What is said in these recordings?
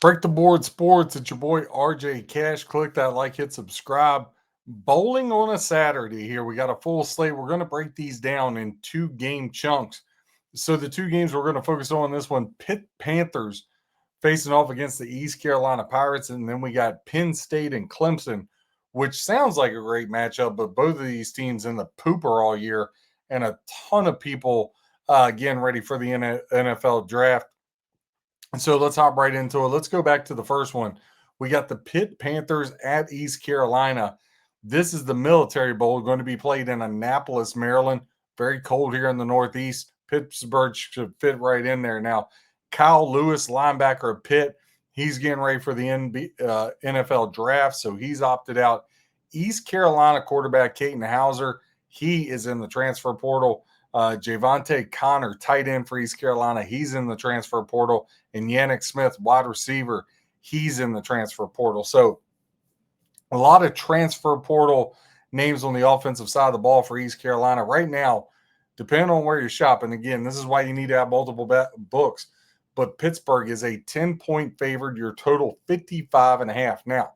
Break the board sports. It's your boy RJ Cash. Click that like, hit subscribe. Bowling on a Saturday here. We got a full slate. We're going to break these down in 2 game chunks. So the 2 games we're going to focus on this one, Pitt Panthers facing off against the East Carolina Pirates. And then we got Penn State and Clemson, which sounds like a great matchup, but both of these teams in the pooper all year and a ton of people getting ready for the NFL draft. And so let's hop right into it. Let's go back to the first one. We got the Pitt Panthers at East Carolina. This is the Military Bowl, going to be played in Annapolis, Maryland. Very cold here in the Northeast. Pittsburgh should fit right in there. Now, Kyle Lewis, linebacker of Pitt, he's getting ready for the NFL draft, so he's opted out. East Carolina quarterback Caden Hauser, he is in the transfer portal. Javante Connor, tight end for East Carolina, he's in the transfer portal. And Yannick Smith, wide receiver, he's in the transfer portal. So a lot of transfer portal names on the offensive side of the ball for East Carolina. Right now, depending on where you're shopping, again, this is why you need to have multiple books. But Pittsburgh is a 10-point favored, your total 55.5. Now,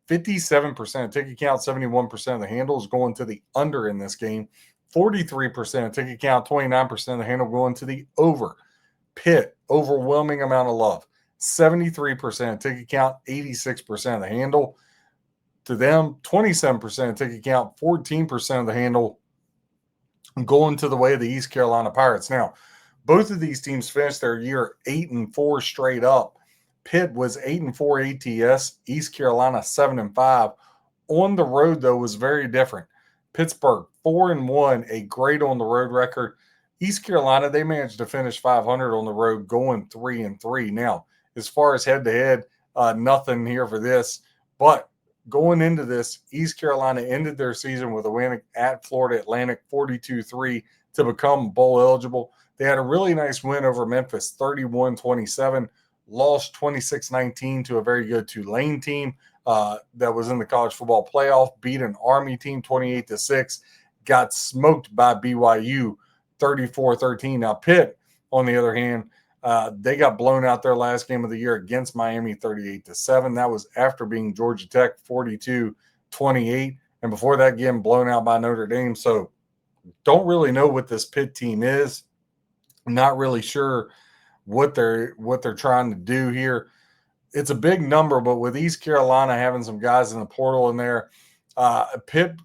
57% ticket count, 71% of the handle is going to the under in this game. 43% ticket count, 29% of the handle going to the over. Pitt, overwhelming amount of love. 73% ticket count, 86% of the handle. To them, 27% ticket count, 14% of the handle going to the way of the East Carolina Pirates. Now, both of these teams finished their year 8-4 straight up. Pitt was 8-4 ATS, East Carolina 7-5. On the road, though, was very different. Pittsburgh 4-1, a great on the road record. East Carolina, they managed to finish 500 on the road, going 3-3. Now, as far as head-to-head, nothing here for this. But going into this, East Carolina ended their season with a win at Florida Atlantic, 42-3, to become bowl eligible. They had a really nice win over Memphis, 31-27, lost 26-19 to a very good Tulane team that was in the college football playoff, beat an Army team 28-6, got smoked by BYU 34-13. Now, Pitt, on the other hand, they got blown out their last game of the year against Miami 38-7. That was after being Georgia Tech 42-28. And before that, getting blown out by Notre Dame. So don't really know what this Pitt team is. Not really sure what they're trying to do here. It's a big number, but with East Carolina having some guys in the portal in there, Pitt,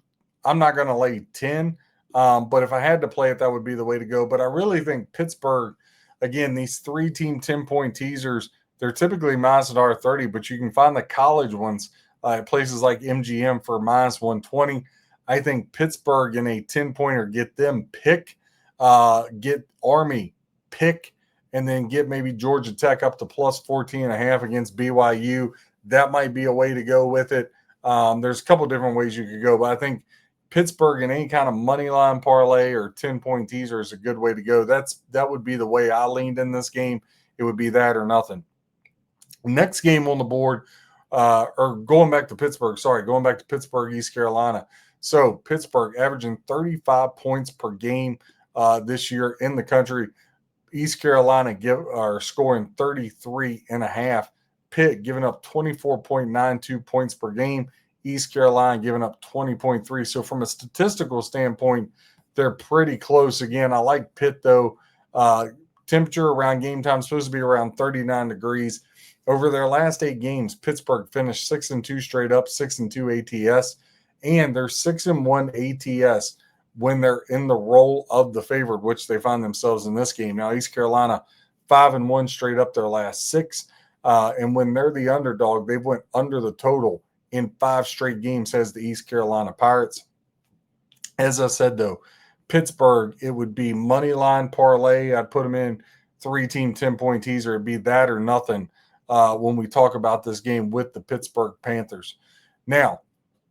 I'm not going to lay 10. But if I had to play it, that would be the way to go. But I really think Pittsburgh, again, these 3-team 10-point teasers, they're typically minus $1.30, but you can find the college ones at places like MGM for minus 120. I think Pittsburgh in a 10-pointer, get them pick, get Army pick, and then get maybe Georgia Tech up to plus 14.5 against BYU. That might be a way to go with it. There's a couple different ways you could go, but I think Pittsburgh in any kind of money line parlay or 10-point teaser is a good way to go. That would be the way I leaned in this game. It would be that or nothing. Next game on the board, going back to Pittsburgh, East Carolina. So Pittsburgh averaging 35 points per game this year in the country. East Carolina are scoring 33.5. Pitt giving up 24.92 points per game. East Carolina giving up 20.3. So from a statistical standpoint, they're pretty close. Again, I like Pitt, though. Temperature around game time is supposed to be around 39 degrees. Over their last 8 games, Pittsburgh finished 6-2 straight up, 6-2 ATS, and they're 6-1 ATS when they're in the role of the favorite, which they find themselves in this game. Now, East Carolina, 5-1 straight up their last 6. And when they're the underdog, they've went under the total in 5 straight games as the East Carolina Pirates. As I said, though, Pittsburgh, it would be money line parlay. I'd put them in 3-team 10-point teaser. It'd be that or nothing when we talk about this game with the Pittsburgh Panthers. Now,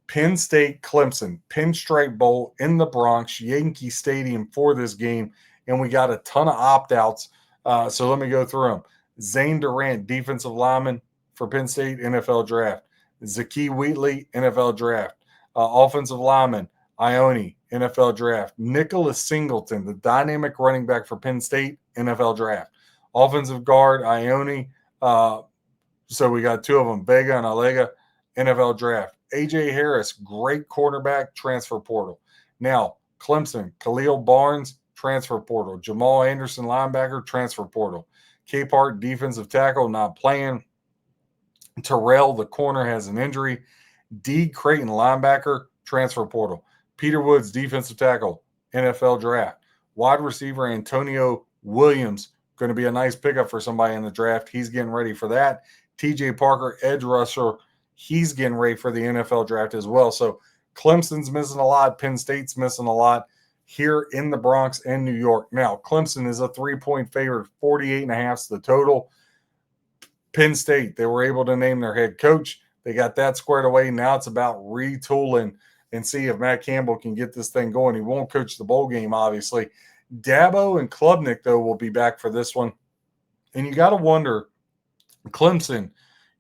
Penn State, Clemson, Pinstripe Bowl in the Bronx, Yankee Stadium for this game, and we got a ton of opt-outs. So let me go through them. Zane Durant, defensive lineman for Penn State, NFL draft. Zakee Wheatley, NFL draft. Offensive lineman, Ione, NFL draft. Nicholas Singleton, the dynamic running back for Penn State, NFL draft. Offensive guard, Ione, So we got two of them, Vega and Alega, NFL draft. A.J. Harris, great cornerback, transfer portal. Now, Clemson, Khalil Barnes, transfer portal. Jamal Anderson, linebacker, transfer portal. Capehart, defensive tackle, not playing. Terrell, the corner, has an injury. D. Creighton, linebacker, transfer portal. Peter Woods, defensive tackle, NFL draft. Wide receiver Antonio Williams, going to be a nice pickup for somebody in the draft. He's getting ready for that. TJ Parker, edge rusher, he's getting ready for the NFL draft as well. So Clemson's missing a lot. Penn State's missing a lot here in the Bronx and New York. Now, Clemson is a 3-point favorite, 48.5 is the total. Penn State, they were able to name their head coach. They got that squared away. Now it's about retooling and see if Matt Campbell can get this thing going. He won't coach the bowl game, obviously. Dabo and Klubnik, though, will be back for this one. And you got to wonder, Clemson,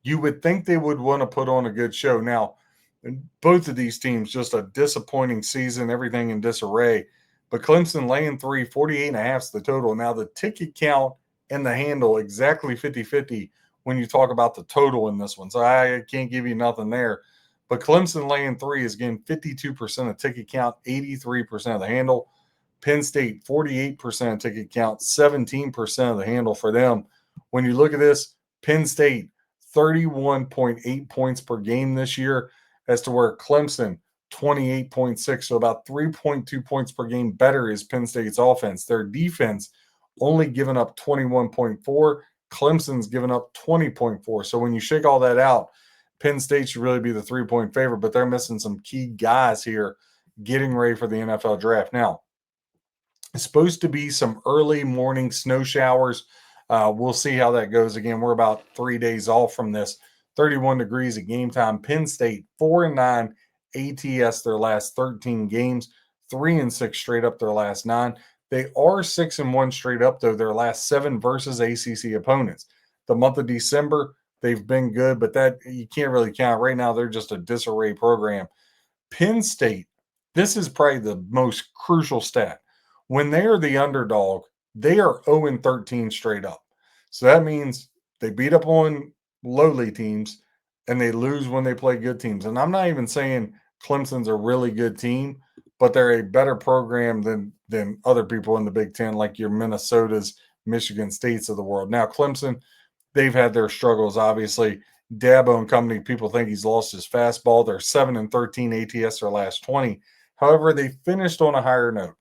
you would think they would want to put on a good show. Now, both of these teams, just a disappointing season, everything in disarray. But Clemson laying 3, 48.5 is the total. Now, the ticket count and the handle, exactly 50-50 when you talk about the total in this one. So I can't give you nothing there. But Clemson laying 3 is getting 52% of ticket count, 83% of the handle. Penn State, 48% of ticket count, 17% of the handle for them. When you look at this, Penn State, 31.8 points per game this year, as to where Clemson, 28.6, so about 3.2 points per game better is Penn State's offense. Their defense only giving up 21.4. Clemson's given up 20.4. So when you shake all that out, Penn State should really be the 3-point favorite, but they're missing some key guys here getting ready for the NFL draft. Now, it's supposed to be some early morning snow showers. We'll see how that goes. Again, we're about 3 days off from this. 31 degrees at game time. Penn State, 4-9 ATS their last 13 games, 3-6 straight up their last 9. They are 6-1 straight up, though, their last 7 versus ACC opponents. The month of December, they've been good, but that you can't really count. Right now, they're just a disarray program. Penn State, this is probably the most crucial stat. When they are the underdog, they are 0-13 straight up. So that means they beat up on lowly teams and they lose when they play good teams. And I'm not even saying Clemson's a really good team, but they're a better program than other people in the Big Ten, like your Minnesotas, Michigan States of the world. Now, Clemson, they've had their struggles, obviously. Dabo and company, people think he's lost his fastball. They're 7-13 ATS their last 20. However, they finished on a higher note.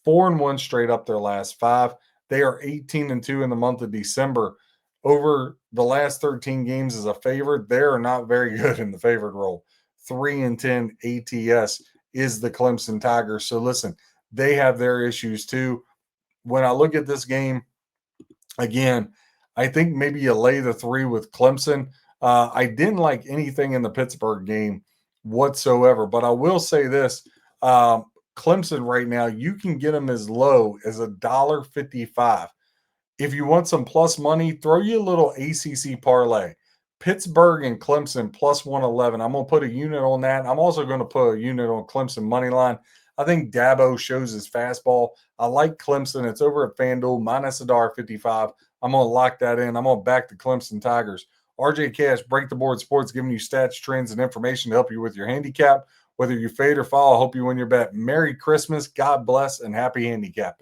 4-1 straight up their last 5. They are 18-2 in the month of December. Over the last 13 games as a favorite, they are not very good in the favorite role. 3-10 ATS is the Clemson Tigers. So listen, they have their issues too. When I look at this game, again, I think maybe you lay the 3 with Clemson. I didn't like anything in the Pittsburgh game whatsoever, but I will say this. Clemson right now, you can get them as low as $1.55. If you want some plus money, throw you a little ACC parlay. Pittsburgh and Clemson plus 111. I'm going to put a unit on that. I'm also going to put a unit on Clemson money line. I think Dabo shows his fastball. I like Clemson. It's over at FanDuel, minus $1.55. I'm going to lock that in. I'm going to back the Clemson Tigers. RJ Cash, Break the Board Sports, giving you stats, trends, and information to help you with your handicap. Whether you fade or fall, I hope you win your bet. Merry Christmas, God bless, and happy handicapping.